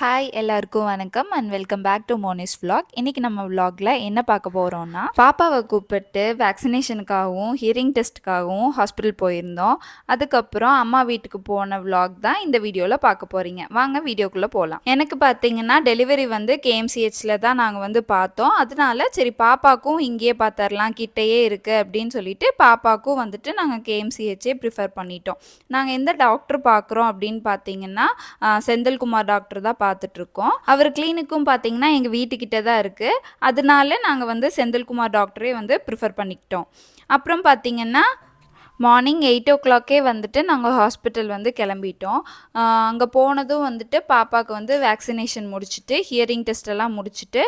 Hi எல்லாருக்கும் வணக்கம் and welcome back to Moni's vlog. இன்றைக்கி நம்ம vlogல என்ன பார்க்க போகிறோம்னா, பாப்பாவை கூப்பிட்டு வேக்சினேஷனுக்காகவும் ஹியரிங் டெஸ்ட்டுக்காகவும் ஹாஸ்பிட்டல் போயிருந்தோம். அதுக்கப்புறம் அம்மா வீட்டுக்கு போன vlog தான் இந்த வீடியோவில் பார்க்க போகிறீங்க. வாங்க வீடியோக்குள்ளே போகலாம். எனக்கு பார்த்தீங்கன்னா டெலிவரி வந்து கேஎம்சிஹெச்சில் தான் நாங்கள் பார்த்தோம். அதனால சரி பாப்பாக்கும் இங்கேயே பார்த்துடலாம், கிட்டையே இருக்குது அப்படின்னு சொல்லிட்டு பாப்பாக்கும் நாங்கள் கேஎம்சிஹெச்சே ப்ரிஃபர் பண்ணிட்டோம். நாங்கள் எந்த டாக்டர் பார்க்குறோம் அப்படின்னு பார்த்தீங்கன்னா செந்தில்குமார் டாக்டர் தான் பார்த்துட்ருக்கோம். அவர் கிளினிக்கும் பார்த்தீங்கன்னா எங்கள் வீட்டுக்கிட்ட தான் இருக்குது. அதனால நாங்கள் செந்தில்குமார் டாக்டரே ப்ரிஃபர் பண்ணிக்கிட்டோம். அப்புறம் பார்த்தீங்கன்னா மார்னிங் 8 o'clockே நாங்கள் ஹாஸ்பிட்டல் கிளம்பிட்டோம். அங்கே போனதும் பாப்பாவுக்கு வேக்சினேஷன் முடிச்சுட்டு ஹியரிங் டெஸ்ட்டெல்லாம் முடிச்சுட்டு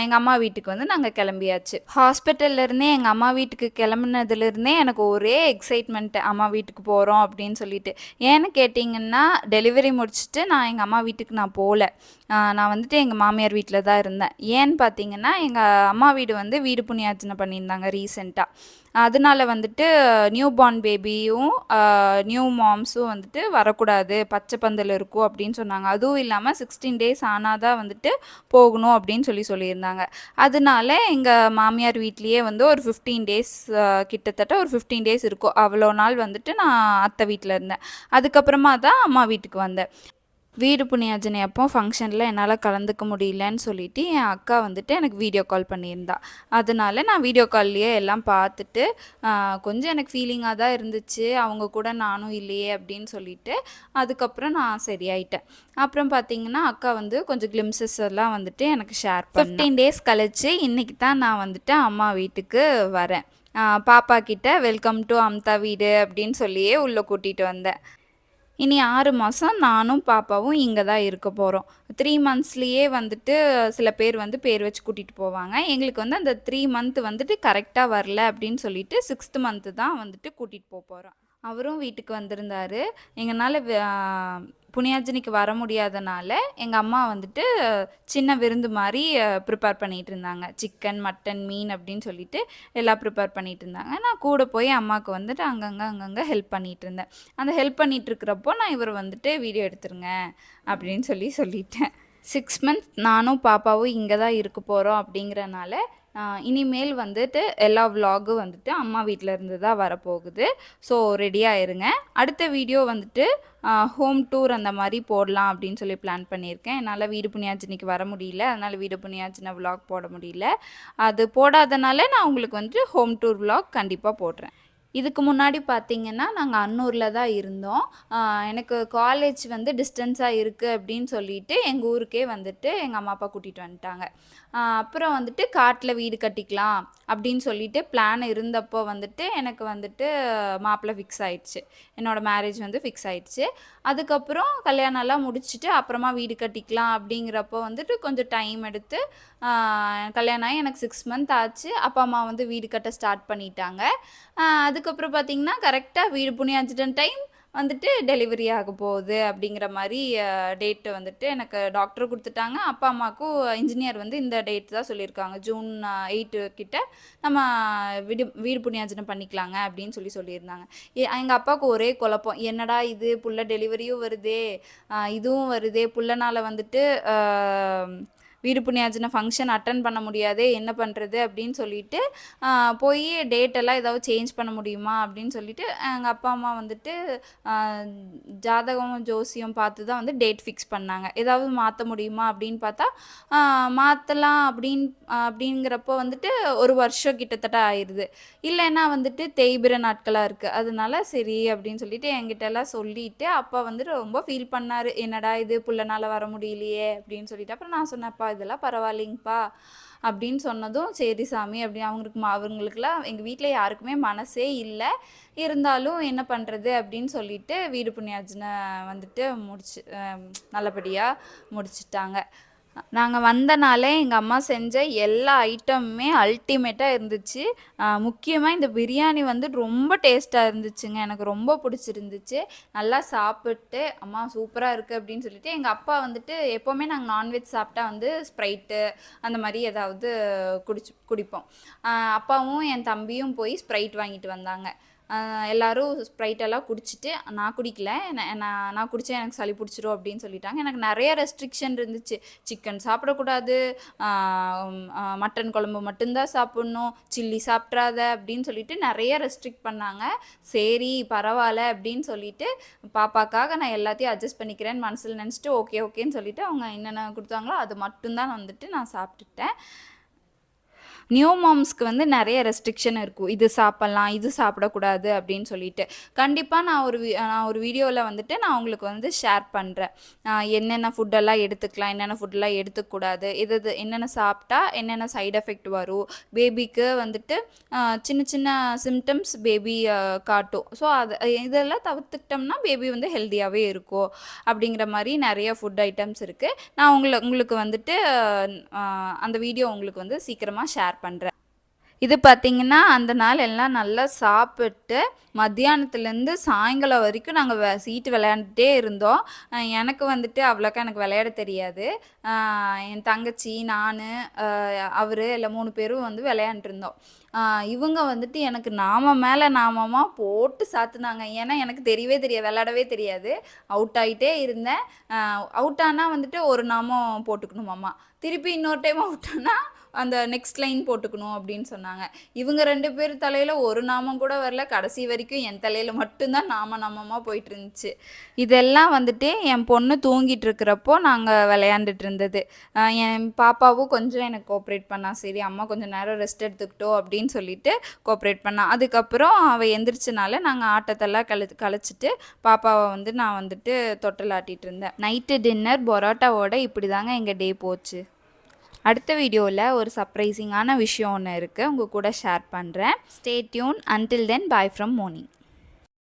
எங்கள் அம்மா வீட்டுக்கு நாங்கள் கிளம்பியாச்சு. ஹாஸ்பிட்டல்லேருந்தே எங்கள் அம்மா வீட்டுக்கு கிளம்புனதுலேருந்தே எனக்கு ஒரே எக்ஸைட்மெண்ட்டு, அம்மா வீட்டுக்கு போகிறோம் அப்படின்னு சொல்லிட்டு. ஏன்னு கேட்டிங்கன்னா டெலிவரி முடிச்சுட்டு நான் எங்கள் அம்மா வீட்டுக்கு நான் போகல. நான் எங்கள் மாமியார் வீட்டில் தான் இருந்தேன். ஏன்னு பார்த்தீங்கன்னா எங்கள் அம்மா வீடு வீடு புண்ணியார்ச்சனை பண்ணியிருந்தாங்க ரீசெண்டாக. அதனால நியூ பார்ன் பேபியும் நியூ மாம்ஸும் வரக்கூடாது, பச்சை பந்தல் இருக்கும் அப்படின்னு சொன்னாங்க. அதுவும் இல்லாமல் 16 days ஆனால் தான் போகணும் அப்படின்னு சொல்லியிருந்தாங்க. அதனால எங்கள் மாமியார் வீட்லேயே ஒரு 15 days கிட்டத்தட்ட ஒரு 15 days இருக்கும். அவ்வளோ நாள் நான் அத்தை வீட்டில் இருந்தேன். அதுக்கப்புறமா தான் அம்மா வீட்டுக்கு வந்தேன். வீடு புண்ணியார்ச்சனை அப்போ ஃபங்க்ஷனில் என்னால் கலந்துக்க முடியலன்னு சொல்லிட்டு என் அக்கா எனக்கு வீடியோ கால் பண்ணியிருந்தா. அதனால நான் வீடியோ கால்லையே எல்லாம் பார்த்துட்டு கொஞ்சம் எனக்கு ஃபீலிங்காக தான் இருந்துச்சு, அவங்க கூட நானும் இல்லையே அப்படின்னு சொல்லிட்டு. அதுக்கப்புறம் நான் சரியாயிட்டேன். அப்புறம் பார்த்தீங்கன்னா அக்கா கொஞ்சம் கிளிம்சஸ் எல்லாம் எனக்கு ஷேர் பண்ணா. 15 days கழிச்சு இன்றைக்கி தான் நான் அம்மா வீட்டுக்கு வரேன். பாப்பா கிட்ட வெல்கம் டு அம்தா வீடு அப்படின்னு சொல்லியே உள்ளே கூட்டிகிட்டு வந்தேன். இனி 6 மாதம் நானும் பாப்பாவும் இங்கே தான் இருக்க போகிறோம். 3 monthsலேயே சில பேர் பேர் வச்சு கூட்டிகிட்டு போவாங்க. எங்களுக்கு அந்த 3 month கரெக்டாக வரல அப்படின்னு சொல்லிட்டு 6th month தான் கூட்டிகிட்டு போகிறோம். அவரும் வீட்டுக்கு வந்திருந்தார். எங்களால் புண்ணியார்ச்சனைக்கு வர முடியாதனால எங்கள் அம்மா சின்ன விருந்து மாதிரி ப்ரிப்பேர் பண்ணிகிட்டு இருந்தாங்க. சிக்கன், மட்டன், மீன் அப்படின்னு சொல்லிட்டு எல்லாம் ப்ரிப்பேர் பண்ணிகிட்டு இருந்தாங்க. நான் கூட போய் அம்மாவுக்கு அங்கங்கே ஹெல்ப் பண்ணிகிட்டு இருந்தேன். அந்த ஹெல்ப் பண்ணிகிட்டு இருக்கிறப்போ நான் இவர் வீடியோ எடுத்துருங்க அப்படின்னு சொல்லிட்டேன். 6 months நானும் பாப்பாவும் இங்கே தான் இருக்க போகிறோம் அப்படிங்கிறனால இனிமேல் எல்லா vlogகும் அம்மா வீட்டில் இருந்து தான் வரப்போகுது. ஸோ ரெடியாக இருங்க. அடுத்த வீடியோ ஹோம் டூர் அந்த மாதிரி போடலாம் அப்படின்னு சொல்லி பிளான் பண்ணியிருக்கேன். என்னால் வீடு புண்ணியார்ச்சனைக்கு வர முடியல, அதனால் வீடு புண்ணியார்ச்சனை vlog போட முடியல. அது போடாதனால நான் உங்களுக்கு ஹோம் டூர் vlog கண்டிப்பாக போடுறேன். இதுக்கு முன்னாடி பார்த்தீங்கன்னா நாங்கள் அன்னூரில் தான் இருந்தோம். எனக்கு காலேஜ் டிஸ்டன்ஸாக இருக்குது அப்படின்னு சொல்லிட்டு எங்கள் ஊருக்கே எங்கள் அம்மா அப்பா கூட்டிகிட்டு வந்துட்டாங்க. அப்புறம் காட்டில் வீடு கட்டிக்கலாம் அப்படின்னு சொல்லிட்டு பிளான் இருந்தப்போ எனக்கு மாப்பிள்ளை ஃபிக்ஸ் ஆயிடுச்சு. என்னோடய மேரேஜ் ஃபிக்ஸ் ஆயிடுச்சு. அதுக்கப்புறம் கல்யாணம்லாம் முடிச்சுட்டு அப்புறமா வீடு கட்டிக்கலாம் அப்படிங்கிறப்போ கொஞ்சம் டைம் எடுத்து கல்யாணம் ஆகி எனக்கு 6 month ஆச்சு. அப்பா அம்மா வீடு கட்ட ஸ்டார்ட் பண்ணிட்டாங்க. அதுக்கப்புறம் பார்த்திங்கன்னா கரெக்டாக வீடு புண்ணியார்ச்சனை டைம் டெலிவரி ஆக போகுது அப்படிங்கிற மாதிரி டேட்டு எனக்கு டாக்டர் கொடுத்துட்டாங்க. அப்பா அம்மாவுக்கும் இன்ஜினியர் இந்த டேட் தான் சொல்லியிருக்காங்க. ஜூன் 8 கிட்ட நம்ம வீடு புண்ணியார்ச்சனை பண்ணிக்கலாங்க அப்படின்னு சொல்லியிருந்தாங்க. எங்கள் அப்பாவுக்கு ஒரே குழப்பம், என்னடா இது புள்ள டெலிவரியும் வருதே, இதுவும் வருதே, புள்ளனால் வீடு புண்ணியார்ச்சனை ஃபங்க்ஷன் அட்டன் பண்ண முடியாதே, என்ன பண்ணுறது அப்படின்னு சொல்லிட்டு போய் டேட்டெல்லாம் ஏதாவது சேஞ்ச் பண்ண முடியுமா அப்படின்னு சொல்லிட்டு எங்கள் அப்பா அம்மா ஜாதகம் ஜோசியம் பார்த்து தான் டேட் ஃபிக்ஸ் பண்ணாங்க. ஏதாவது மாற்ற முடியுமா அப்படின்னு பார்த்தா மாற்றலாம் அப்படிங்கிறப்போ 1 வருஷம் கிட்டத்தட்ட ஆயிடுது. இல்லைன்னா தேய்பிற நாட்களாக இருக்குது. அதனால சரி அப்படின்னு சொல்லிட்டு என்கிட்ட எல்லாம் சொல்லிட்டு அப்பா ரொம்ப ஃபீல் பண்ணார், என்னடா இது புள்ளனால் வர முடியலையே அப்படின்னு சொல்லிட்டு. அப்புறம் நான் சொன்னேன்ப்பா இதெல்லாம் பரவாயில்லைங்கப்பா அப்படின்னு சொன்னதும் சரி சாமி அப்படி அவங்களுக்குலாம் எங்கள் வீட்டில் யாருக்குமே மனசே இல்லை, இருந்தாலும் என்ன பண்ணுறது அப்படின்னு சொல்லிட்டு வீடு புண்ணியார்ச்சனை நல்லபடியாக முடிச்சிட்டாங்க. நாங்கள் வந்தனாலே எங்கள் அம்மா செஞ்ச எல்லா ஐட்டமுமே அல்டிமேட்டாக இருந்துச்சு. முக்கியமாக இந்த பிரியாணி ரொம்ப டேஸ்ட்டாக இருந்துச்சுங்க. எனக்கு ரொம்ப பிடிச்சிருந்துச்சு. நல்லா சாப்பிட்டு அம்மா சூப்பராக இருக்குது அப்படின்னு சொல்லிட்டு எங்கள் அப்பா எப்போவுமே நாங்கள் நான்வெஜ் சாப்பிட்டா ஸ்ப்ரைட்டு அந்த மாதிரி ஏதாவது குடிப்போம். அப்பாவும் என் தம்பியும் போய் ஸ்ப்ரைட் வாங்கிட்டு வந்தாங்க. எல்லாரும் ஸ்ப்ரைட்டெல்லாம் குடிச்சிட்டு நான் குடிக்கல. நான் குடித்தா எனக்கு சளி பிடிச்சிரும் அப்படின்னு சொல்லிட்டாங்க. எனக்கு நிறைய ரெஸ்ட்ரிக்ஷன் இருந்துச்சு. சிக்கன் சாப்பிடக்கூடாது, மட்டன் குழம்பு மட்டும்தான் சாப்பிட்ணும், சில்லி சாப்பிட்றாத அப்படின்னு சொல்லிட்டு நிறைய ரெஸ்ட்ரிக்ட் பண்ணாங்க. சரி பரவாயில்ல அப்படின்னு சொல்லிட்டு பாப்பாக்காக நான் எல்லாத்தையும் அட்ஜஸ்ட் பண்ணிக்கிறேன்னு மனசில் நினச்சிட்டு ஓகேன்னு சொல்லிட்டு அவங்க என்னென்ன கொடுத்தாங்களோ அது மட்டும்தான் வந்துட்டு நான் சாப்பிட்டுட்டேன். நியூ மாம்ஸ்க்கு வந்து நிறைய ரெஸ்ட்ரிக்ஷன் இருக்கும். இது சாப்பிட்லாம், இது சாப்பிடக்கூடாது அப்படின்னு சொல்லிட்டு. கண்டிப்பாக நான் ஒரு வீடியோவில் வந்துட்டு நான் உங்களுக்கு வந்து ஷேர் பண்ணுறேன். என்னென்ன ஃபுட்டெல்லாம் எடுத்துக்கலாம், என்னென்ன ஃபுட்டெல்லாம் எடுத்துக்கூடாது, என்னென்ன சாப்பிட்டா என்னென்ன சைட் எஃபெக்ட் வரும், பேபிக்கு வந்துட்டு சின்ன சின்ன சிம்டம்ஸ் பேபி காட்டும். ஸோ இதெல்லாம் தவிர்த்துக்கிட்டோம்னா பேபி வந்து ஹெல்த்தியாகவே இருக்கும் அப்படிங்கிற மாதிரி நிறைய ஃபுட் ஐட்டம்ஸ் இருக்குது. நான் உங்களுக்கு வந்துட்டு அந்த வீடியோ உங்களுக்கு வந்து சீக்கிரமாக ஷேர் பண்ணுறேன். இது பார்த்திங்கன்னா அந்த நாள் எல்லாம் நல்லா சாப்பிட்டு மத்தியானத்துலேருந்து சாயங்காலம் வரைக்கும் நாங்கள் சீட்டு விளையாண்டுட்டே இருந்தோம். எனக்கு வந்துட்டு அவ்வளோக்கா எனக்கு விளையாட தெரியாது. என் தங்கச்சி, நான், அவர் எல்லாம் 3 பேரும் வந்து விளையாண்டுருந்தோம். இவங்க வந்துட்டு எனக்கு மேலே நாமமாக போட்டு சாத்துனாங்க. ஏன்னா எனக்கு விளையாடவே தெரியாது. அவுட் ஆகிட்டே இருந்தேன். அவுட் ஆனால் வந்துட்டு ஒரு நாமம் போட்டுக்கணுமாம்மா, திருப்பி இன்னொரு டைம் அவுட் ஆனால் அந்த நெக்ஸ்ட் லைன் போட்டுக்கணும் அப்படின்னு சொன்னாங்க. இவங்க 2 பேர் தலையில் ஒரு நாமம் கூட வரல. கடைசி வரைக்கும் என் தலையில் மட்டும்தான் நாமமாக போயிட்டு இருந்துச்சு. இதெல்லாம் வந்துட்டு என் பொண்ணு தூங்கிட்டு இருக்கிறப்போ நாங்கள் விளையாண்டுட்டு இருந்தது. என் பாப்பாவும் கொஞ்சம் எனக்கு கோஆப்ரேட் பண்ணா. சரி அம்மா கொஞ்சம் நேரம் ரெஸ்ட் எடுத்துக்கிட்டோம் அப்படின்னு சொல்லிட்டு கோஆப்ரேட் பண்ணா. அதுக்கப்புறம் அவள் எந்திரிச்சனால நாங்கள் ஆட்டத்தெல்லாம் கழிச்சிட்டு பாப்பாவை வந்து நான் வந்துட்டு தொட்டில் ஆட்டிகிட்டு இருந்தேன். நைட்டு டின்னர் பரோட்டாவோட இப்படி தாங்க எங்கள் டே போச்சு. அடுத்த வீடியோவில் ஒரு சர்ப்ரைசிங்கான விஷயம் ஒன்று இருக்குது, உங்கள் கூட ஷேர் பண்ணுறேன். Stay tune. Until then, bye from Moni.